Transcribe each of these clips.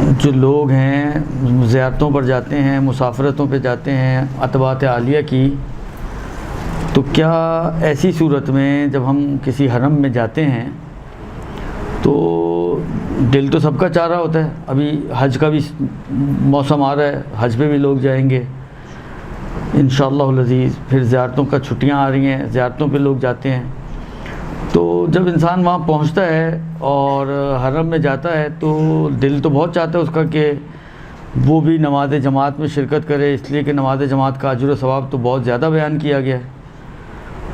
جو لوگ ہیں زیارتوں پر جاتے ہیں، مسافرتوں پہ جاتے ہیں اتباعت عالیہ کی، تو کیا ایسی صورت میں جب ہم کسی حرم میں جاتے ہیں تو دل تو سب کا چاہ رہا ہوتا ہے، ابھی حج کا بھی موسم آ رہا ہے، حج پہ بھی لوگ جائیں گے انشاءاللہ العزیز، پھر زیارتوں کا چھٹیاں آ رہی ہیں، زیارتوں پہ لوگ جاتے ہیں، تو جب انسان وہاں پہنچتا ہے اور حرم میں جاتا ہے تو دل تو بہت چاہتا ہے اس کا کہ وہ بھی نماز جماعت میں شرکت کرے، اس لیے کہ نماز جماعت کا اجر و ثواب تو بہت زیادہ بیان کیا گیا ہے،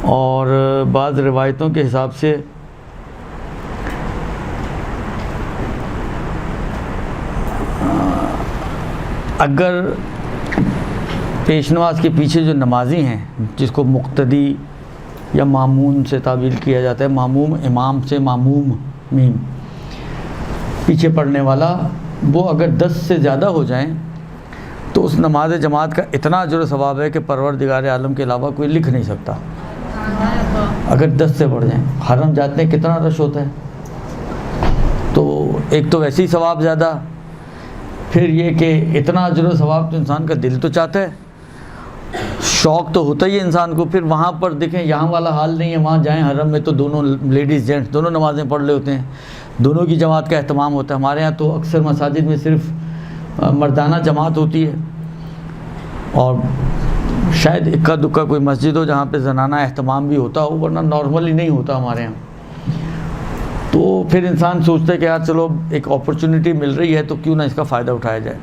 اور بعض روایتوں کے حساب سے اگر پیش نماز کے پیچھے جو نمازی ہیں، جس کو مقتدی یا مامون سے تعبیر کیا جاتا ہے، ماموم امام سے ماموم میم، پیچھے پڑھنے والا، وہ اگر 10 سے زیادہ ہو جائیں تو اس نماز جماعت کا اتنا اجر و ثواب ہے کہ پروردگار عالم کے علاوہ کوئی لکھ نہیں سکتا۔ اگر 10 سے بڑھ جائیں، حرم جاتے ہیں کتنا رش ہوتا ہے، تو ایک تو ویسے ہی ثواب زیادہ، پھر یہ کہ اتنا اجر و ثواب تو انسان کا دل تو چاہتا ہے، شوق تو ہوتا ہی ہے انسان کو۔ پھر وہاں پر دیکھیں یہاں والا حال نہیں ہے، وہاں جائیں حرم میں تو دونوں لیڈیز جینٹس دونوں نمازیں پڑھ رہے ہوتے ہیں، دونوں کی جماعت کا اہتمام ہوتا ہے۔ ہمارے ہاں تو اکثر مساجد میں صرف مردانہ جماعت ہوتی ہے، اور شاید اکا دکا کوئی مسجد ہو جہاں پہ زنانہ اہتمام بھی ہوتا ہو، ورنہ نارملی نہیں ہوتا ہمارے ہاں۔ تو پھر انسان سوچتا ہے کہ یار چلو ایک اپرچونٹی مل رہی ہے تو کیوں نہ اس کا فائدہ اٹھایا جائے۔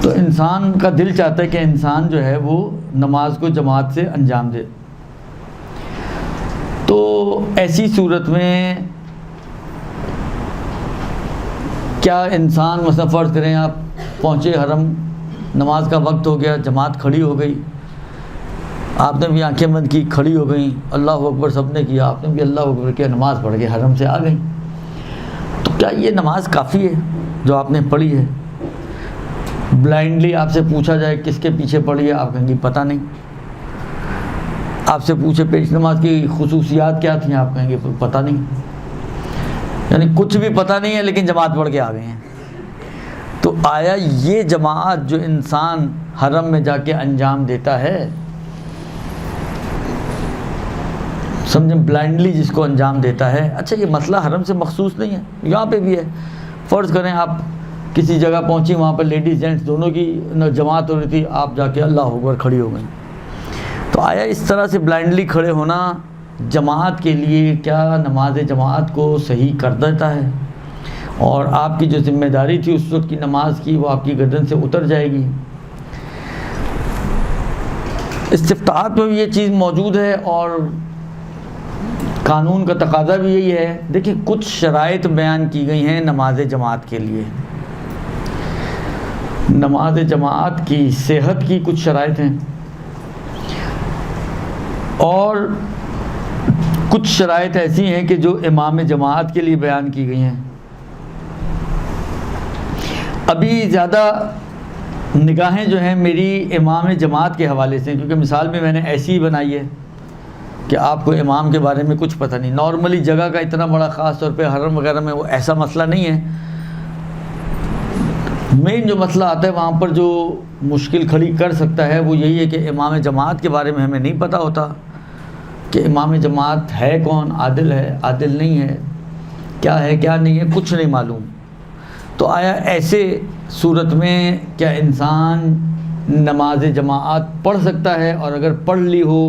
تو انسان کا دل چاہتا ہے کہ انسان جو ہے وہ نماز کو جماعت سے انجام دے۔ تو ایسی صورت میں کیا انسان مثلا فرض کریں آپ پہنچے حرم، نماز کا وقت ہو گیا، جماعت کھڑی ہو گئی، آپ نے بھی آنکھیں بند کی، کھڑی ہو گئیں، اللہ اکبر سب نے کیا، آپ نے بھی اللہ اکبر کیا، نماز پڑھ کے حرم سے آ گئیں، تو کیا یہ نماز کافی ہے جو آپ نے پڑھی ہے؟ بلائنڈلی آپ سے پوچھا جائے کس کے پیچھے پڑھی ہے، آپ کہیں گے پتہ نہیں۔ آپ سے پوچھے پیش نماز کی خصوصیات کیا تھیں، آپ کہیں گے پتہ نہیں۔ یعنی کچھ بھی پتہ نہیں ہے لیکن جماعت پڑھ کے آ گئے ہیں۔ تو آیا یہ جماعت جو انسان حرم میں جا کے انجام دیتا ہے، سمجھیں بلائنڈلی جس کو انجام دیتا ہے، اچھا یہ مسئلہ حرم سے مخصوص نہیں ہے، یہاں پہ بھی ہے۔ فرض کریں آپ کسی جگہ پہنچی، وہاں پر لیڈیز جینٹس دونوں کی جماعت ہو رہی تھی، آپ جا کے اللہ اکبر کھڑی ہو گئی، تو آیا اس طرح سے بلائنڈلی کھڑے ہونا جماعت کے لیے کیا نماز جماعت کو صحیح کر دیتا ہے، اور آپ کی جو ذمہ داری تھی اس وقت کی نماز کی وہ آپ کی گردن سے اتر جائے گی؟ استفتاحات میں بھی یہ چیز موجود ہے، اور قانون کا تقاضا بھی یہی ہے۔ دیکھیں کچھ شرائط بیان کی گئی ہیں نماز جماعت کے لیے، نماز جماعت کی صحت کی کچھ شرائط ہیں، اور کچھ شرائط ایسی ہیں کہ جو امام جماعت کے لیے بیان کی گئی ہیں۔ ابھی زیادہ نگاہیں جو ہیں میری امام جماعت کے حوالے سے، کیونکہ مثال میں نے ایسی ہی بنائی ہے کہ آپ کو امام کے بارے میں کچھ پتہ نہیں، نارملی جگہ کا اتنا بڑا خاص طور پہ حرم وغیرہ میں وہ ایسا مسئلہ نہیں ہے۔ مین جو مسئلہ آتا ہے وہاں پر جو مشکل کھڑی کر سکتا ہے وہ یہی ہے کہ امام جماعت کے بارے میں ہمیں نہیں پتہ ہوتا کہ امام جماعت ہے کون، عادل ہے عادل نہیں ہے، کیا ہے کیا نہیں ہے، کچھ نہیں معلوم۔ تو آیا ایسے صورت میں کیا انسان نماز جماعت پڑھ سکتا ہے، اور اگر پڑھ لی ہو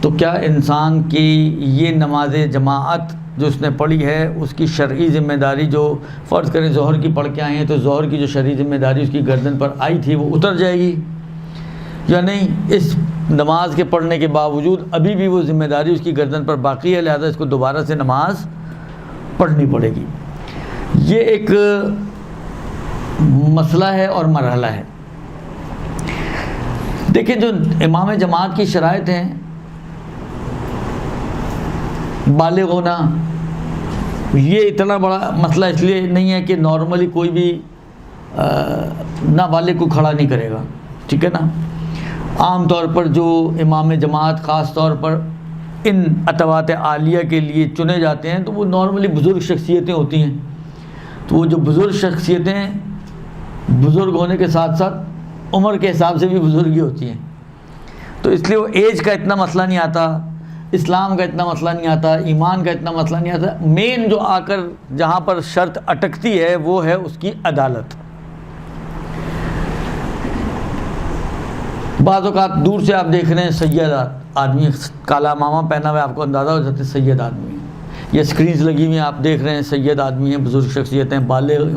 تو کیا انسان کی یہ نماز جماعت جو اس نے پڑھی ہے اس کی شرعی ذمہ داری، جو فرض کریں ظہر کی پڑھ کے آئے ہیں تو ظہر کی جو شرعی ذمہ داری اس کی گردن پر آئی تھی وہ اتر جائے گی یا نہیں؟ اس نماز کے پڑھنے کے باوجود ابھی بھی وہ ذمہ داری اس کی گردن پر باقی ہے، لہذا اس کو دوبارہ سے نماز پڑھنی پڑے گی۔ یہ ایک مسئلہ ہے اور مرحلہ ہے۔ دیکھیں جو امام جماعت کی شرائط ہیں، بالغ ہونا، یہ اتنا بڑا مسئلہ اس لیے نہیں ہے کہ نارملی کوئی بھی نابالغ کو کھڑا نہیں کرے گا، ٹھیک ہے نا۔ عام طور پر جو امام جماعت خاص طور پر ان اتباعت عالیہ کے لیے چنے جاتے ہیں تو وہ نارملی بزرگ شخصیتیں ہوتی ہیں، تو وہ جو بزرگ شخصیتیں بزرگ ہونے کے ساتھ ساتھ عمر کے حساب سے بھی بزرگی ہوتی ہیں، تو اس لیے وہ ایج کا اتنا مسئلہ نہیں آتا، اسلام کا اتنا مسئلہ نہیں آتا، ایمان کا اتنا مسئلہ نہیں آتا. مین جو آ کر جہاں پر شرط اٹکتی ہے وہ ہے اس کی عدالت. بعض اوقات دور سے آپ دیکھ رہے ہیں سید آدمی، کالا امامہ پہنا ہوا ہے، آپ کو اندازہ ہو جاتا ہے سید آدمی ہے. یہ اسکرینز لگی ہوئی ہیں، آپ دیکھ رہے ہیں سید آدمی ہیں، بزرگ شخصیتیں، بالغ.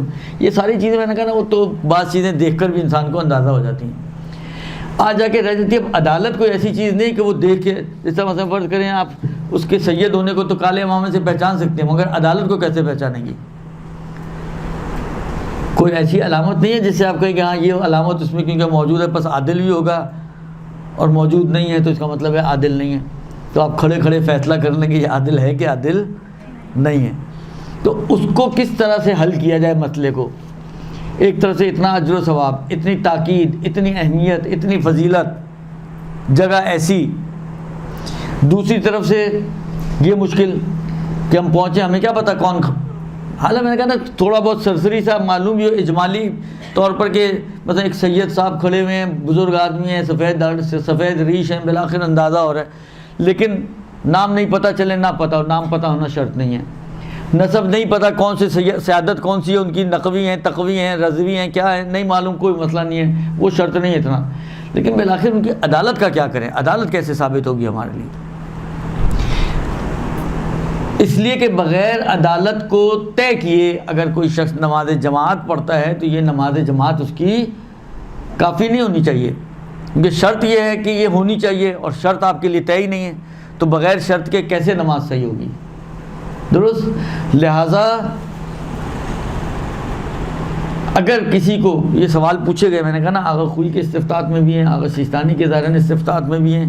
یہ ساری چیزیں میں نے کہا نا، وہ تو بعض چیزیں دیکھ کر بھی انسان کو اندازہ ہو جاتی ہیں، آ جا کے رہ جاتی ہے. اب عدالت کوئی ایسی چیز نہیں کہ وہ دیکھ کے، جس طرح مثلا فرض کریں آپ اس کے سید ہونے کو تو کالے امامے سے پہچان سکتے ہیں، مگر عدالت کو کیسے پہچانیں گی؟ کوئی ایسی علامت نہیں ہے جس سے آپ کہیں کہ ہاں یہ علامت اس میں کیونکہ موجود ہے بس عادل بھی ہوگا، اور موجود نہیں ہے تو اس کا مطلب ہے عادل نہیں ہے. تو آپ کھڑے کھڑے فیصلہ کر لیں گے یہ عادل ہے کہ عادل نہیں ہے. تو اس کو کس طرح سے حل کیا جائے مسئلے کو؟ ایک طرف سے اتنا اجر و ثواب، اتنی تاکید، اتنی اہمیت، اتنی فضیلت، جگہ ایسی، دوسری طرف سے یہ مشکل کہ ہم پہنچے، ہمیں کیا پتہ کون حالانکہ میں نے کہا نا تھوڑا بہت سرسری سا معلوم بھی ہو اجمالی طور پر کہ مثلا ایک سید صاحب کھڑے ہوئے ہیں، بزرگ آدمی ہیں، سفید ریش ہیں، بالآخر اندازہ ہو رہا ہے، لیکن نام نہیں پتہ چلے، نہ پتہ ہو، نام پتہ ہونا شرط نہیں ہے. نسب نہیں پتہ کون سے سیادت کون سی ہے، ان کی نقوی ہیں، تقوی ہیں، رضوی ہیں، کیا ہے نہیں معلوم، کوئی مسئلہ نہیں ہے، وہ شرط نہیں ہے اتنا. لیکن بالآخر ان کی عدالت کا کیا کریں؟ عدالت کیسے ثابت ہوگی ہمارے لیے؟ اس لیے کہ بغیر عدالت کو طے کیے اگر کوئی شخص نماز جماعت پڑھتا ہے تو یہ نماز جماعت اس کی کافی نہیں ہونی چاہیے، کیونکہ شرط یہ ہے کہ یہ ہونی چاہیے اور شرط آپ کے لیے طے ہی نہیں ہے، تو بغیر شرط کے کیسے نماز صحیح ہوگی؟ درست. لہٰذا اگر کسی کو یہ سوال پوچھے گئے، میں نے کہا نا آغا خوئی کے استفتاء میں بھی ہیں، آغا سیستانی کے ظاہراً استفتاء میں بھی ہیں،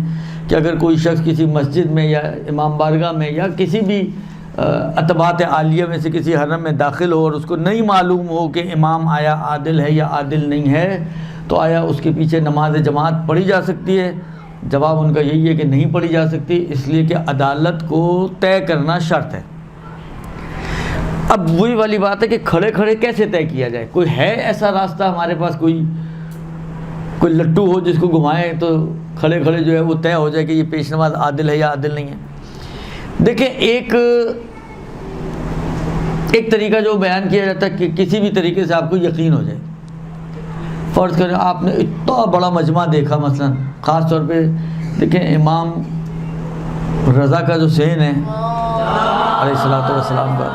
کہ اگر کوئی شخص کسی مسجد میں یا امام بارگاہ میں یا کسی بھی اتباعات عالیہ میں سے کسی حرم میں داخل ہو اور اس کو نہیں معلوم ہو کہ امام آیا عادل ہے یا عادل نہیں ہے، تو آیا اس کے پیچھے نماز جماعت پڑھی جا سکتی ہے؟ جواب ان کا یہی ہے کہ نہیں پڑھی جا سکتی، اس لیے کہ عدالت کو طے کرنا شرط ہے. اب وہی والی بات ہے کہ کھڑے کھڑے کیسے طے کیا جائے؟ کوئی ہے ایسا راستہ ہمارے پاس؟ کوئی لٹو ہو جس کو گھمائے تو کھڑے کھڑے جو ہے وہ طے ہو جائے کہ یہ پیش نماز عادل ہے یا عادل نہیں ہے؟ دیکھیں ایک طریقہ جو بیان کیا جاتا ہے کہ کسی بھی طریقے سے آپ کو یقین ہو جائے. فرض کریں آپ نے اتنا بڑا مجمع دیکھا، مثلا خاص طور پہ دیکھیں امام رضا کا جو سین ہے علیہ الصلوۃ والسلام کا،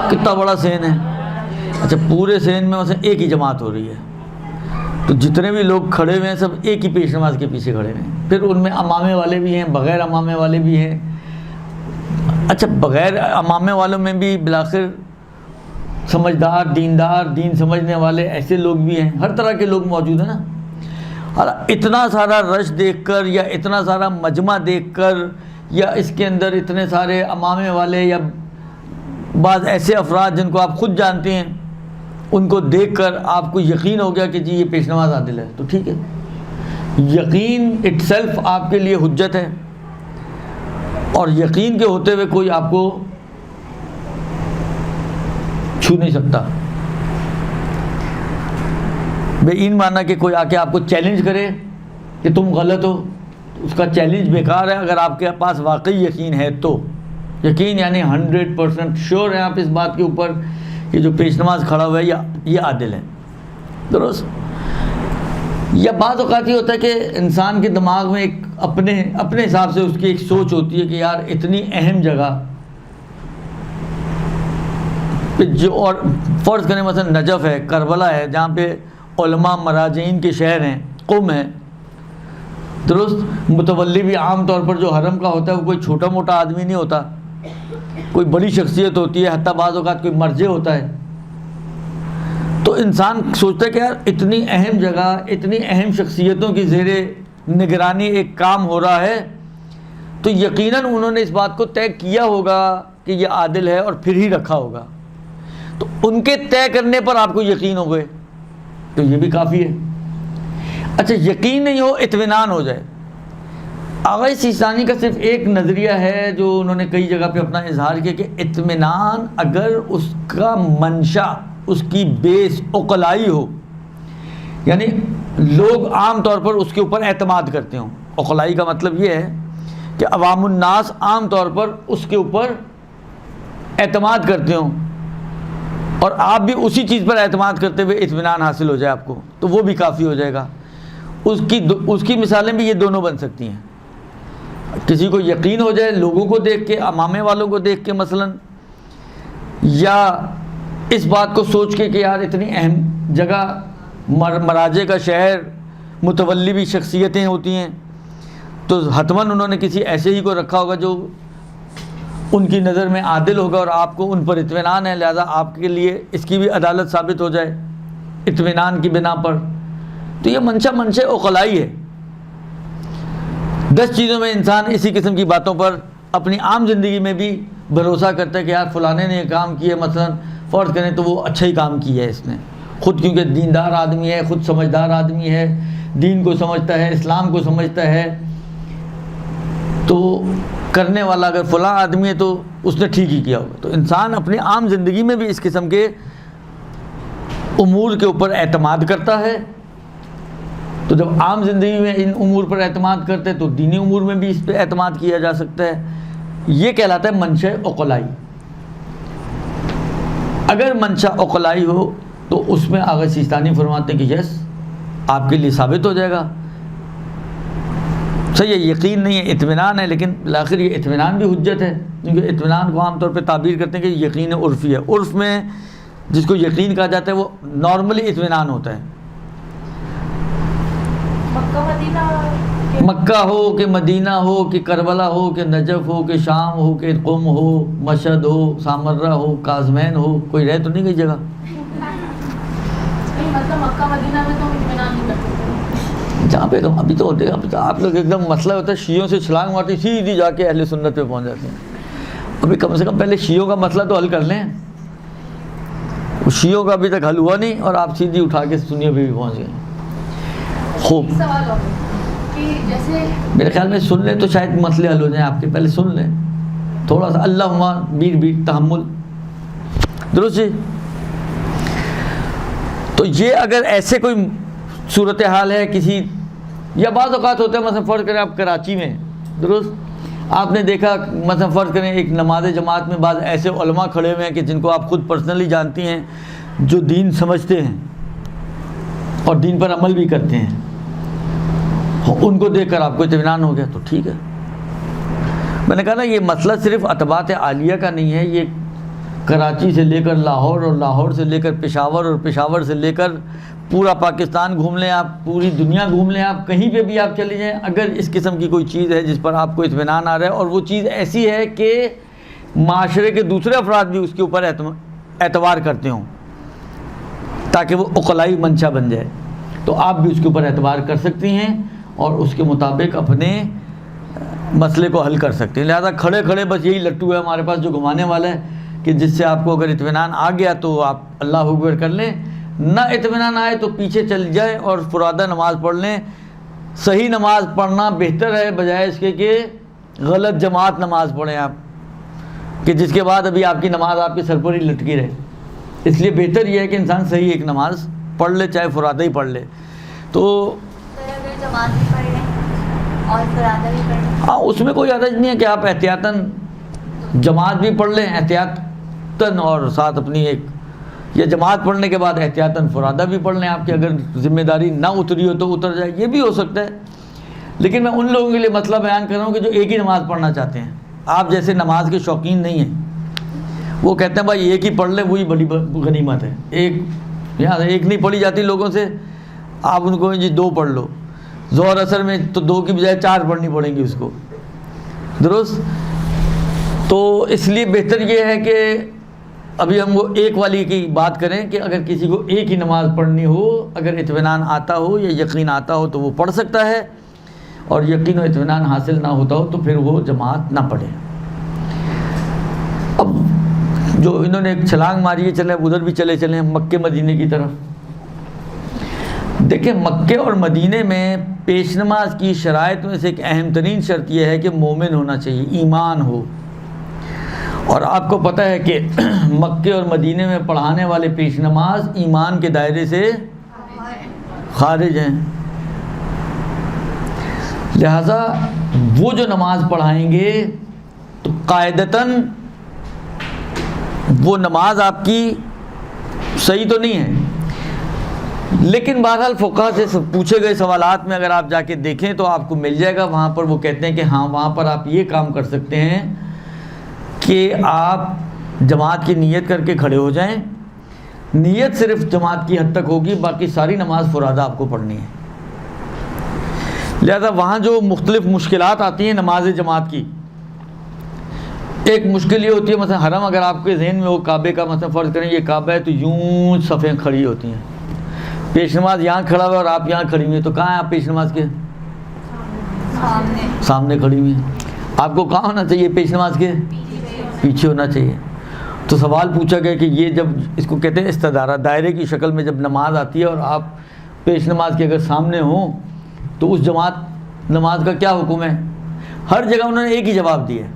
کتنا بڑا سین ہے. اچھا پورے سین میں مثلا ایک ہی جماعت ہو رہی ہے، تو جتنے بھی لوگ کھڑے ہوئے ہیں سب ایک ہی پیش نماز کے پیچھے کھڑے ہوئے ہیں. پھر ان میں امامے والے بھی ہیں، بغیر امامے والے بھی ہیں. اچھا بغیر امامے والوں میں بھی بالآخر سمجھدار، دیندار، دین سمجھنے والے ایسے لوگ بھی ہیں، ہر طرح کے لوگ موجود ہیں نا. اور اتنا سارا رش دیکھ کر یا اتنا سارا مجمع دیکھ کر یا اس کے اندر اتنے سارے امامے والے یا بعض ایسے افراد جن کو آپ خود جانتے ہیں، ان کو دیکھ کر آپ کو یقین ہو گیا کہ جی یہ پیش نماز عادل ہے، تو ٹھیک ہے. یقین اٹ سیلف آپ کے لیے حجت ہے، اور یقین کے ہوتے ہوئے کوئی آپ کو چھو نہیں سکتا. بے این ماننا کہ کوئی آ کے آپ کو چیلنج کرے کہ تم غلط ہو، اس کا چیلنج بیکار ہے. اگر آپ کے پاس واقعی یقین ہے تو، یقین یعنی 100% شیور ہیں آپ اس بات کے اوپر کہ جو پیش نماز کھڑا ہوا ہے یہ عادل ہے. درست. یا بعض اوقات یہ ہوتا ہے کہ انسان کے دماغ میں ایک اپنے حساب سے اس کی ایک سوچ ہوتی ہے کہ یار اتنی اہم جگہ جو، اور فرض کریں مثلا نجف ہے، کربلا ہے، جہاں پہ علماء مراجعین کے شہر ہیں، قم ہے. درست. متولی بھی عام طور پر جو حرم کا ہوتا ہے وہ کوئی چھوٹا موٹا آدمی نہیں ہوتا، کوئی بڑی شخصیت ہوتی ہے، حتیٰ بعض اوقات کوئی مرجع ہوتا ہے. تو انسان سوچتا ہے کہ یار اتنی اہم جگہ، اتنی اہم شخصیتوں کی زیر نگرانی ایک کام ہو رہا ہے، تو یقیناً انہوں نے اس بات کو طے کیا ہوگا کہ یہ عادل ہے اور پھر ہی رکھا ہوگا. تو ان کے طے کرنے پر آپ کو یقین ہو گئے تو یہ بھی کافی ہے. اچھا یقین نہیں ہو، اطمینان ہو جائے آغا سیستانی کا صرف ایک نظریہ ہے جو انہوں نے کئی جگہ پہ اپنا اظہار کیا کہ اطمینان اگر اس کا منشا، اس کی بیس عقلائی ہو، یعنی لوگ عام طور پر اس کے اوپر اعتماد کرتے ہوں. عقلائی کا مطلب یہ ہے کہ عوام الناس عام طور پر اس کے اوپر اعتماد کرتے ہوں اور آپ بھی اسی چیز پر اعتماد کرتے ہوئے اطمینان حاصل ہو جائے آپ کو، تو وہ بھی کافی ہو جائے گا. اس کی مثالیں بھی یہ دونوں بن سکتی ہیں. کسی کو یقین ہو جائے لوگوں کو دیکھ کے، عوامے والوں کو دیکھ کے مثلا، یا اس بات کو سوچ کے کہ یار اتنی اہم جگہ، مراجع کا شہر، متولی بھی شخصیتیں ہوتی ہیں، تو حتماً انہوں نے کسی ایسے ہی کو رکھا ہوگا جو ان کی نظر میں عادل ہوگا اور آپ کو ان پر اطمینان ہے، لہذا آپ کے لیے اس کی بھی عدالت ثابت ہو جائے اطمینان کی بنا پر. تو یہ منشا عقلائی ہے. 10 چیزوں میں انسان اسی قسم کی باتوں پر اپنی عام زندگی میں بھی بھروسہ کرتا ہے کہ یار فلانے نے یہ کام کیا، مثلا فرض کریں تو وہ اچھا ہی کام کیا ہے اس نے، خود کیونکہ دیندار آدمی ہے، خود سمجھدار آدمی ہے، دین کو سمجھتا ہے، اسلام کو سمجھتا ہے، تو کرنے والا اگر فلاں آدمی ہے تو اس نے ٹھیک ہی کیا ہوگا. تو انسان اپنی عام زندگی میں بھی اس قسم کے امور کے اوپر اعتماد کرتا ہے. تو جب عام زندگی میں ان امور پر اعتماد کرتے تو دینی امور میں بھی اس پہ اعتماد کیا جا سکتا ہے. یہ کہلاتا ہے منشا عقلائی. اگر منشا عقلائی ہو تو اس میں آغا سیستانی فرماتے ہیں کہ یس آپ کے لیے ثابت ہو جائے گا. صحیح ہے، یقین نہیں ہے، اطمینان ہے، لیکن بالآخر یہ اطمینان بھی حجت ہے، کیونکہ اطمینان کو عام طور پہ تعبیر کرتے ہیں کہ یقین عرفی ہے. عرف میں جس کو یقین کہا جاتا ہے وہ نارملی اطمینان ہوتا ہے. مکہ ہو کہ مدینہ ہو کہ کربلا ہو کہ نجف ہو کہ شام ہو کہ قم ہو، مشہد ہو، سامرہ ہو، کاظمین ہو، کوئی رہ تو نہیں گئی جگہ. مکہ مدینہ میں تو اطمینان نہیں کرتے جہاں پہ ابھی تو ہوتے ہیں. ابھی تو آپ لوگ ایک دم مسئلہ ہوتا ہے، شیعوں سے چھلانگ مارتی سیدھی جا کے اہل سنت پہ پہنچ جاتے ہیں. ابھی کم سے کم پہلے شیعوں کا مسئلہ تو حل کر لیں. شیعوں کا ابھی تک حل ہوا نہیں اور آپ سیدھی اٹھا کے سنیوں پہ بھی پہنچ گئے. خوب، سوال ہو کہ جیسے میرے خیال میں سن لیں تو شاید مسئلے حل ہو جائیں آپ کے. پہلے سن لیں تھوڑا سا، اللہم بیر تحمل. درست جی. تو یہ اگر ایسے کوئی صورتحال ہے کسی، یا بعض اوقات ہوتا ہے مثلا فرض کریں آپ کراچی میں، درست، آپ نے دیکھا مثلا فرض کریں ایک نماز جماعت میں بعض ایسے علماء کھڑے ہوئے ہیں کہ جن کو آپ خود پرسنلی جانتی ہیں، جو دین سمجھتے ہیں اور دین پر عمل بھی کرتے ہیں، ان کو دیکھ کر آپ کو اطمینان ہو گیا تو ٹھیک ہے. میں نے کہا نا یہ مسئلہ صرف اطباعت عالیہ کا نہیں ہے، یہ کراچی سے لے کر لاہور اور لاہور سے لے کر پشاور اور پشاور سے لے کر پورا پاکستان گھوم لیں آپ، پوری دنیا گھوم لیں آپ، کہیں پہ بھی آپ چلے جائیں، اگر اس قسم کی کوئی چیز ہے جس پر آپ کو اطمینان آ رہا ہے اور وہ چیز ایسی ہے کہ معاشرے کے دوسرے افراد بھی اس کے اوپر اعتبار کرتے ہوں تاکہ وہ عقلائی منشا بن جائے، تو آپ بھی اس کے اوپر اعتبار کر سکتی ہیں اور اس کے مطابق اپنے مسئلے کو حل کر سکتے ہیں. لہذا کھڑے کھڑے بس یہی لٹو ہے ہمارے پاس جو گھمانے والا ہے کہ جس سے آپ کو اگر اطمینان آ گیا تو آپ اللہ اکبر کر لیں، نہ اطمینان آئے تو پیچھے چل جائیں اور فرادہ نماز پڑھ لیں. صحیح نماز پڑھنا بہتر ہے بجائے اس کے کہ غلط جماعت نماز پڑھیں آپ، کہ جس کے بعد ابھی آپ کی نماز آپ کے سر پر ہی لٹکی رہے. اس لیے بہتر یہ ہے کہ انسان صحیح ایک نماز پڑھ لے، چاہے فرادہ ہی پڑھ لے. تو جماعت بھی پڑھ لیں اور فرادہ بھی پڑھ لیں، ہاں اس میں کوئی حرج نہیں ہے کہ آپ احتیاطاً جماعت بھی پڑھ لیں احتیاطاً، اور ساتھ اپنی ایک، یا جماعت پڑھنے کے بعد احتیاطاً فرادہ بھی پڑھ لیں. آپ کی اگر ذمہ داری نہ اتری ہو تو اتر جائے، یہ بھی ہو سکتا ہے. لیکن میں ان لوگوں کے لیے مسئلہ بیان کر رہا ہوں کہ جو ایک ہی نماز پڑھنا چاہتے ہیں. آپ جیسے نماز کے شوقین نہیں ہیں، وہ کہتے ہیں بھائی ایک ہی پڑھ لیں وہی بڑی غنیمت ہے. یہاں ایک نہیں پڑھی جاتی لوگوں سے، آپ ان کو جی 2 پڑھ لو، ظہر اثر میں تو 2 کی بجائے 4 پڑھنی پڑیں گی اس کو. درست. تو اس لیے بہتر یہ ہے کہ ابھی ہم وہ ایک والی کی بات کریں کہ اگر کسی کو ایک ہی نماز پڑھنی ہو، اگر اطمینان آتا ہو یا یقین آتا ہو تو وہ پڑھ سکتا ہے، اور یقین و اطمینان حاصل نہ ہوتا ہو تو پھر وہ جماعت نہ پڑھے. اب جو انہوں نے ایک چھلانگ ماری ہے، چلے ادھر بھی چلے چلیں مکے مدینے کی طرف. دیکھیں مکے اور مدینے میں پیش نماز کی شرائط میں سے ایک اہم ترین شرط یہ ہے کہ مومن ہونا چاہیے، ایمان ہو. اور آپ کو پتہ ہے کہ مکے اور مدینے میں پڑھانے والے پیش نماز ایمان کے دائرے سے خارج ہیں. لہذا وہ جو نماز پڑھائیں گے تو قاعدتاً وہ نماز آپ کی صحیح تو نہیں ہے. لیکن بہرحال فقہا سے پوچھے گئے سوالات میں اگر آپ جا کے دیکھیں تو آپ کو مل جائے گا، وہاں پر وہ کہتے ہیں کہ ہاں وہاں پر آپ یہ کام کر سکتے ہیں کہ آپ جماعت کی نیت کر کے کھڑے ہو جائیں. نیت صرف جماعت کی حد تک ہوگی، باقی ساری نماز فرادہ آپ کو پڑھنی ہے. لہذا وہاں جو مختلف مشکلات آتی ہیں نماز جماعت کی، ایک مشکل یہ ہوتی ہے مثلا حرم اگر آپ کے ذہن میں ہو کعبے کا، مثلا فرض کریں یہ کعبہ ہے تو یوں صفیں کھڑی ہوتی ہیں، پیش نماز یہاں کھڑا ہوا ہے اور آپ یہاں کھڑی ہوئی ہیں، تو کہاں ہیں آپ پیش نماز کے؟ سامنے کھڑی ہوئی ہیں. آپ کو کہاں ہونا چاہیے پیش نماز کے؟ پیچھے ہونا چاہیے. تو سوال پوچھا گیا کہ یہ جب اس کو کہتے ہیں استدارہ، دائرے کی شکل میں جب نماز آتی ہے اور آپ پیش نماز کے اگر سامنے ہوں تو اس جماعت نماز کا کیا حکم ہے؟ ہر جگہ انہوں نے ایک ہی جواب دیا ہے،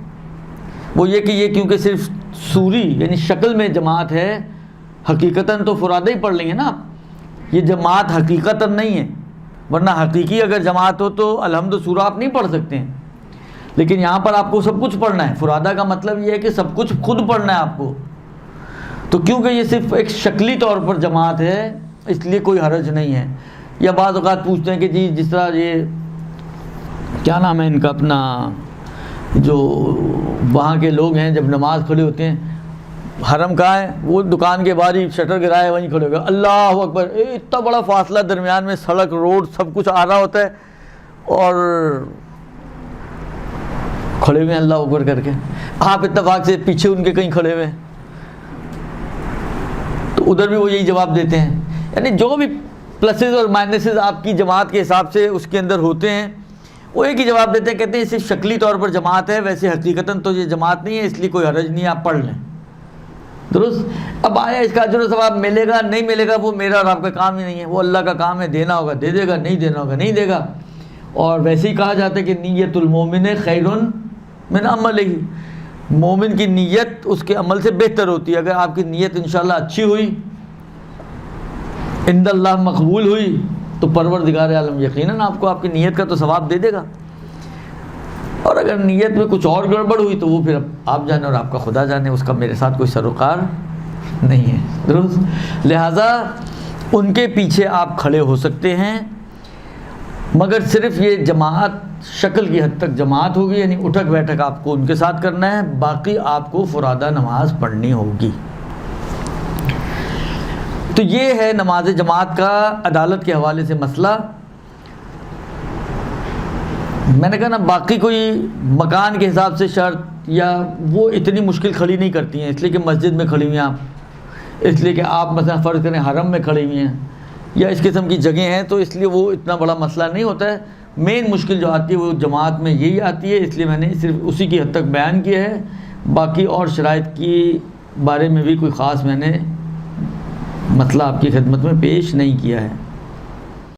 وہ یہ کہ یہ کیونکہ صرف صوری یعنی شکل میں جماعت ہے، حقیقتاً تو فرادہ ہی پڑھ لیں گے نا آپ، یہ جماعت حقیقتاً نہیں ہے. ورنہ حقیقی اگر جماعت ہو تو الحمد سورہ آپ نہیں پڑھ سکتے ہیں، لیکن یہاں پر آپ کو سب کچھ پڑھنا ہے. فرادہ کا مطلب یہ ہے کہ سب کچھ خود پڑھنا ہے آپ کو. تو کیونکہ یہ صرف ایک شکلی طور پر جماعت ہے اس لیے کوئی حرج نہیں ہے. یا بعض اوقات پوچھتے ہیں کہ جی جس طرح یہ کیا نام ہے ان کا اپنا، جو وہاں کے لوگ ہیں جب نماز کھڑے ہوتے ہیں، حرم کہاں ہے؟ وہ دکان کے باہر ہی شٹر گرائے وہیں کھڑے ہو گئے، اللہ اکبر، اتنا بڑا فاصلہ درمیان میں، سڑک روڈ سب کچھ آ رہا ہوتا ہے اور کھڑے ہوئے ہیں اللہ اکبر کر کے. آپ اتفاق سے پیچھے ان کے کہیں کھڑے ہوئے ہیں تو ادھر بھی وہ یہی جواب دیتے ہیں. یعنی جو بھی پلسز اور مائنسز آپ کی جماعت کے حساب سے اس کے اندر ہوتے ہیں وہ ایک ہی جواب دیتے ہیں، کہتے ہیں صرف شکلی طور پر جماعت ہے، ویسے حقیقتاً تو یہ جماعت نہیں ہے، اس لیے کوئی حرج نہیں ہے، آپ پڑھ لیں. درست. اب آیا اس کا اجر و ثواب ملے گا نہیں ملے گا وہ میرا اور آپ کا کام ہی نہیں ہے، وہ اللہ کا کام ہے، دینا ہوگا دے دے گا، نہیں دینا ہوگا نہیں دے گا. اور ویسے ہی کہا جاتا ہے کہ نیت المومن خیر من عملہ، مومن کی نیت اس کے عمل سے بہتر ہوتی ہے. اگر آپ کی نیت انشاءاللہ اچھی ہوئی، عند اللہ مقبول ہوئی، تو پروردگار عالم یقیناً آپ کو آپ کی نیت کا تو ثواب دے دے گا. اور اگر نیت میں کچھ اور گڑبڑ ہوئی تو وہ پھر آپ جانے اور آپ کا خدا جانے، اس کا میرے ساتھ کوئی سروکار نہیں ہے. درست. لہٰذا ان کے پیچھے آپ کھڑے ہو سکتے ہیں، مگر صرف یہ جماعت شکل کی حد تک جماعت ہوگی، یعنی اٹھک بیٹھک آپ کو ان کے ساتھ کرنا ہے، باقی آپ کو فرادہ نماز پڑھنی ہوگی. تو یہ ہے نماز جماعت کا عدالت کے حوالے سے مسئلہ. میں نے کہا نا باقی کوئی مکان کے حساب سے شرط یا وہ اتنی مشکل کھڑی نہیں کرتی ہیں، اس لیے کہ مسجد میں کھڑی ہوئی ہیں آپ، اس لیے کہ آپ مثلا فرض کریں حرم میں کھڑی ہوئی ہیں یا اس قسم کی جگہیں ہیں، تو اس لیے وہ اتنا بڑا مسئلہ نہیں ہوتا ہے. مین مشکل جو آتی ہے وہ جماعت میں یہی آتی ہے، اس لیے میں نے صرف اسی کی حد تک بیان کیا ہے. باقی اور شرائط کی بارے میں بھی کوئی خاص میں نے مسئلہ آپ کی خدمت میں پیش نہیں کیا ہے.